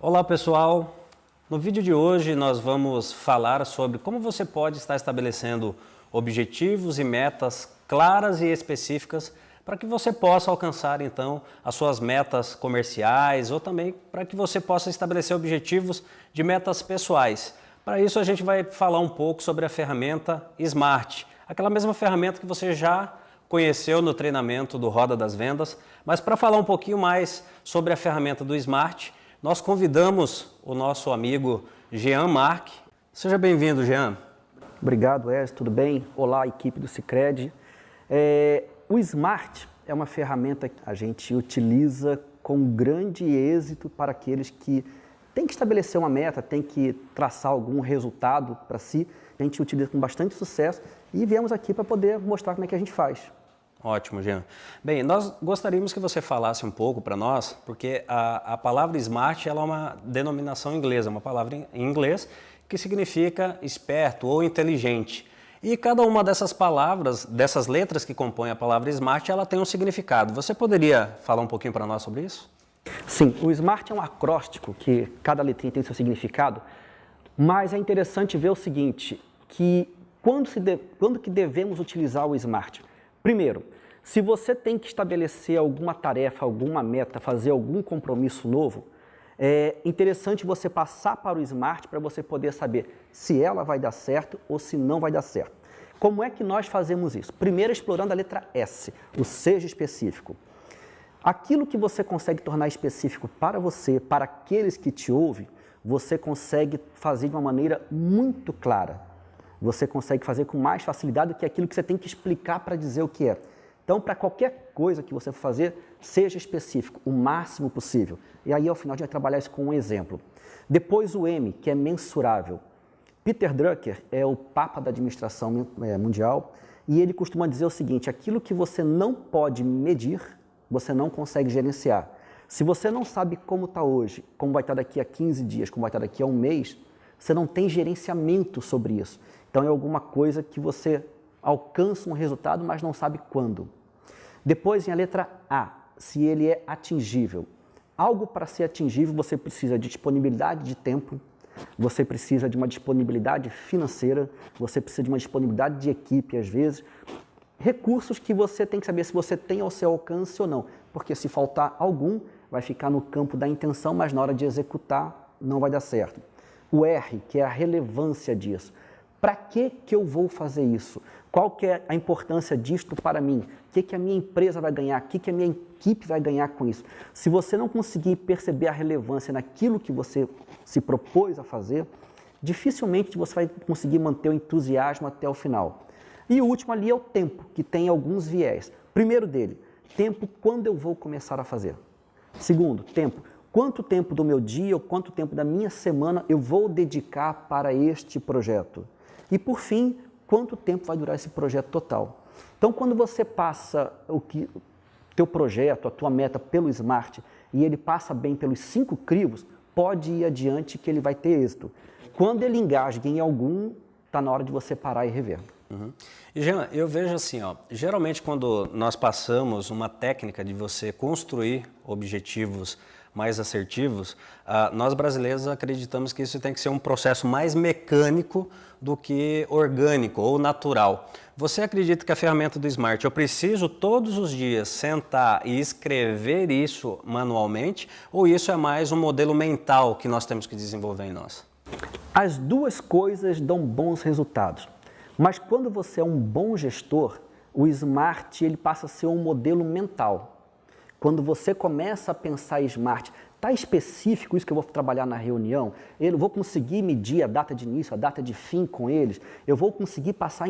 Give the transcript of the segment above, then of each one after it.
Olá pessoal, no vídeo de hoje nós vamos falar sobre como você pode estar estabelecendo objetivos e metas claras e específicas para que você possa alcançar então as suas metas comerciais ou também para que você possa estabelecer objetivos de metas pessoais. Para isso a gente vai falar um pouco sobre a ferramenta Smart, aquela mesma ferramenta que você já conheceu no treinamento do Roda das Vendas, mas para falar um pouquinho mais sobre a ferramenta do Smart, nós convidamos o nosso amigo Jean Mark. Seja bem-vindo, Jean. Obrigado, Wesley. Tudo bem? Olá, equipe do Sicredi. O Smart é uma ferramenta que a gente utiliza com grande êxito para aqueles que têm que estabelecer uma meta, têm que traçar algum resultado para si. A gente utiliza com bastante sucesso e viemos aqui para poder mostrar como é que a gente faz. Ótimo, Jean. Bem, nós gostaríamos que você falasse um pouco para nós, porque a palavra Smart ela é uma denominação inglesa, uma palavra em inglês que significa esperto ou inteligente. E cada uma dessas palavras, dessas letras que compõem a palavra Smart, ela tem um significado. Você poderia falar um pouquinho para nós sobre isso? Sim, o Smart é um acróstico que cada letrinha tem seu significado, mas é interessante ver o seguinte, que quando que devemos utilizar o Smart? Primeiro, se você tem que estabelecer alguma tarefa, alguma meta, fazer algum compromisso novo, é interessante você passar para o Smart para você poder saber se ela vai dar certo ou se não vai dar certo. Como é que nós fazemos isso? Primeiro, explorando a letra S, o seja específico. Aquilo que você consegue tornar específico para você, para aqueles que te ouvem, você consegue fazer de uma maneira muito clara. Você consegue fazer com mais facilidade do que aquilo que você tem que explicar para dizer o que é. Então, para qualquer coisa que você for fazer, seja específico, o máximo possível. E aí, ao final, a gente vai trabalhar isso com um exemplo. Depois, o M, que é mensurável. Peter Drucker é o papa da administração mundial e ele costuma dizer o seguinte, aquilo que você não pode medir, você não consegue gerenciar. Se você não sabe como está hoje, como vai estar daqui a 15 dias, como vai estar daqui a um mês, você não tem gerenciamento sobre isso. Então, é alguma coisa que você alcança um resultado, mas não sabe quando. Depois, em a letra A, se ele é atingível. Algo para ser atingível, você precisa de disponibilidade de tempo, você precisa de uma disponibilidade financeira, você precisa de uma disponibilidade de equipe, às vezes. Recursos que você tem que saber se você tem ao seu alcance ou não, porque se faltar algum, vai ficar no campo da intenção, mas na hora de executar, não vai dar certo. O R, que é a relevância disso. Para que eu vou fazer isso? Qual que é a importância disto para mim? O que a minha empresa vai ganhar? O que a minha equipe vai ganhar com isso? Se você não conseguir perceber a relevância naquilo que você se propôs a fazer, dificilmente você vai conseguir manter o entusiasmo até o final. E o último ali é o tempo, que tem alguns viés. Primeiro dele, tempo quando eu vou começar a fazer. Segundo, tempo. Quanto tempo do meu dia ou quanto tempo da minha semana eu vou dedicar para este projeto? E, por fim, quanto tempo vai durar esse projeto total? Então, quando você passa teu projeto, a tua meta pelo Smart e ele passa bem pelos 5 crivos, pode ir adiante que ele vai ter êxito. Quando ele engasga em algum, está na hora de você parar e rever. E, Jean, eu vejo assim, geralmente quando nós passamos uma técnica de você construir objetivos mais assertivos, nós brasileiros acreditamos que isso tem que ser um processo mais mecânico do que orgânico ou natural. Você acredita que a ferramenta do Smart, eu preciso todos os dias sentar e escrever isso manualmente, ou isso é mais um modelo mental que nós temos que desenvolver em nós? As duas coisas dão bons resultados, mas quando você é um bom gestor, o Smart ele passa a ser um modelo mental. Quando você começa a pensar Smart, está específico isso que eu vou trabalhar na reunião? Eu vou conseguir medir a data de início, a data de fim com eles? Eu vou conseguir passar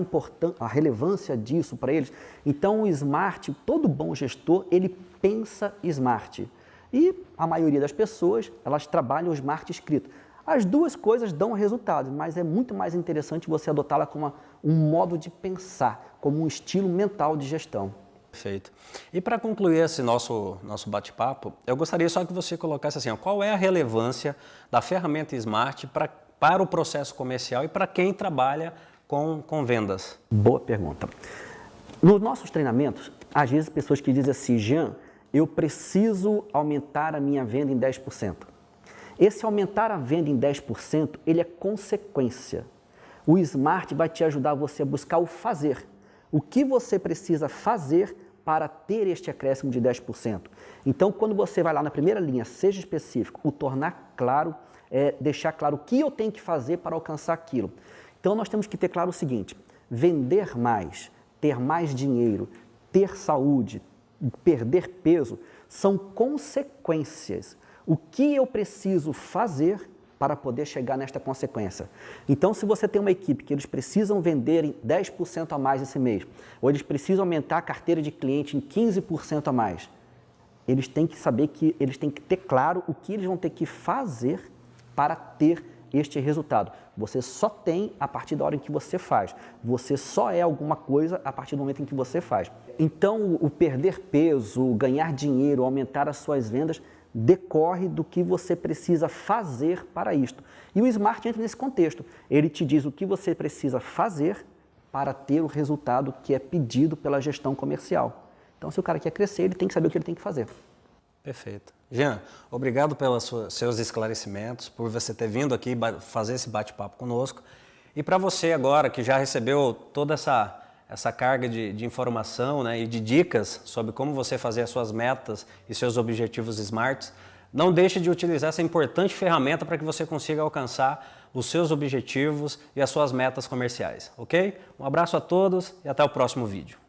a relevância disso para eles? Então o Smart, todo bom gestor, ele pensa Smart. E a maioria das pessoas, elas trabalham o Smart escrito. As duas coisas dão resultado, mas é muito mais interessante você adotá-la como um modo de pensar, como um estilo mental de gestão. Perfeito. E para concluir esse nosso bate-papo, eu gostaria só que você colocasse assim, qual é a relevância da ferramenta Smart para o processo comercial e para quem trabalha com vendas? Boa pergunta. Nos nossos treinamentos, às vezes pessoas que dizem assim, Jean, eu preciso aumentar a minha venda em 10%. Esse aumentar a venda em 10%, ele é consequência. O Smart vai te ajudar você a buscar o fazer. O que você precisa fazer para ter este acréscimo de 10%. Então, quando você vai lá na primeira linha, seja específico, o tornar claro, deixar claro o que eu tenho que fazer para alcançar aquilo. Então, nós temos que ter claro o seguinte: vender mais, ter mais dinheiro, ter saúde, perder peso, são consequências. O que eu preciso fazer para poder chegar nesta consequência? Então, se você tem uma equipe que eles precisam vender em 10% a mais esse mês, ou eles precisam aumentar a carteira de cliente em 15% a mais, eles têm que saber que eles têm que ter claro o que eles vão ter que fazer para ter este resultado. Você só tem a partir da hora em que você faz. Você só é alguma coisa a partir do momento em que você faz. Então, o perder peso, o ganhar dinheiro, aumentar as suas vendas, decorre do que você precisa fazer para isto. E o Smart entra nesse contexto. Ele te diz o que você precisa fazer para ter o resultado que é pedido pela gestão comercial. Então, se o cara quer crescer, ele tem que saber o que ele tem que fazer. Perfeito. Jean, obrigado pelos seus esclarecimentos, por você ter vindo aqui fazer esse bate-papo conosco. E para você agora, que já recebeu toda essa carga de informação, né, e de dicas sobre como você fazer as suas metas e seus objetivos Smarts, não deixe de utilizar essa importante ferramenta para que você consiga alcançar os seus objetivos e as suas metas comerciais, ok? Um abraço a todos e até o próximo vídeo.